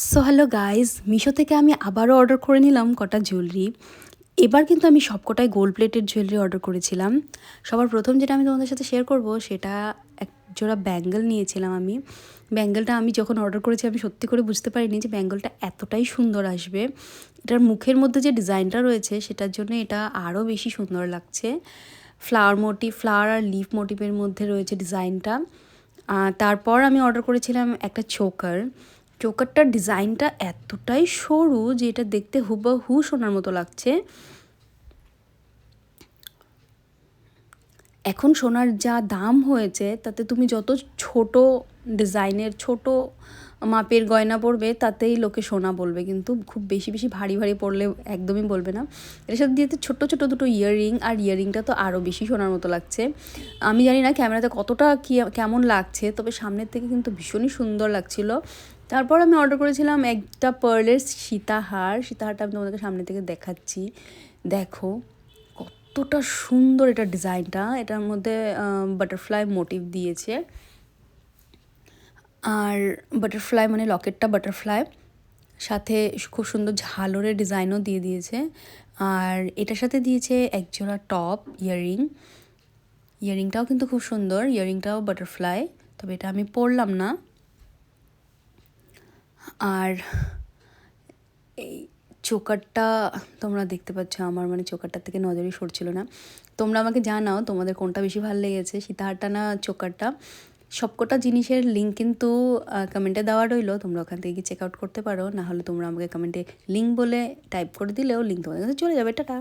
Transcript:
So hello guys, Meesho থেকে আমি আবারও অর্ডার করে নিলাম কটা জুয়েলারি। এবার কিন্তু আমি সবকটাই গোল্ড প্লেটেড জুয়েলারি অর্ডার করেছিলাম। সবার প্রথম যেটা আমি তোমাদের সাথে শেয়ার করব সেটা এক জোড়া ব্যাঙ্গেল নিয়েছিলাম আমি। ব্যাঙ্গেলটা আমি যখন অর্ডার করেছি আমি সত্যি করে বুঝতে পারিনি যে ব্যাঙ্গেলটা এতটাই সুন্দর আসবে। এটার মুখের মধ্যে যে ডিজাইনটা রয়েছে সেটার জন্য এটা আরও বেশি সুন্দর লাগছে। ফ্লাওয়ার আর লিফ মোটিভের মধ্যে রয়েছে ডিজাইনটা। তারপর আমি অর্ডার করেছিলাম একটা চোকারটার ডিজাইনটা এতটাই সরু যে এটা দেখতে হুবহু সোনার মতো লাগছে। এখন সোনার যা দাম হয়েছে তাতে তুমি যত ছোট ডিজাইনের ছোট মাপের গয়না পরবে তাতেই লোকে সোনা বলবে, কিন্তু খুব বেশি বেশি ভারী ভারী পরলে একদমই বলবে না। এর সাথে দিয়েছে ছোট্ট ছোট দুটো ইয়াররিং, আর ইয়াররিংটা তো আরও বেশি সোনার মতো লাগছে। আমি জানি না ক্যামেরাতে কতটা কেমন লাগছে, তবে সামনের থেকে কিন্তু ভীষণই সুন্দর লাগছিল। তারপর আমি অর্ডার করেছিলাম একটা পার্লের সীতাহারটা আমি তোমাদেরকে সামনে থেকে দেখাচ্ছি। দেখো কতটা সুন্দর এটা ডিজাইনটা, এটার মধ্যে বাটারফ্লাই মোটিভ দিয়েছে। আর বাটারফ্লাই মানে লকেটটা বাটারফ্লাই, সাথে খুব সুন্দর ঝালরের ডিজাইনও দিয়ে দিয়েছে। আর এটার সাথে দিয়েছে একজোড়া টপ ইয়াররিংটাও কিন্তু খুব সুন্দর, ইয়াররিংটাও বাটারফ্লাই, তবে এটা আমি পরলাম না। আর এই চোকারটা তোমরা দেখতে পাচ্ছ, আমার মানে চোকারটার থেকে নজরই সরছিল না। তোমরা আমাকে জানাও তোমাদের কোনটা বেশি ভালো লেগেছে, সীতাহারটা না চোকারটা। সবকটা জিনিসের লিঙ্ক কিন্তু কমেন্টে দেওয়া রইলো, তোমরা ওখান থেকে চেক আউট করতে পারো, না হলে তোমরা আমাকে কমেন্টে লিঙ্ক বলে টাইপ করে দিলেও লিঙ্ক তোমাদের কাছে চলে যাবে। টাটা।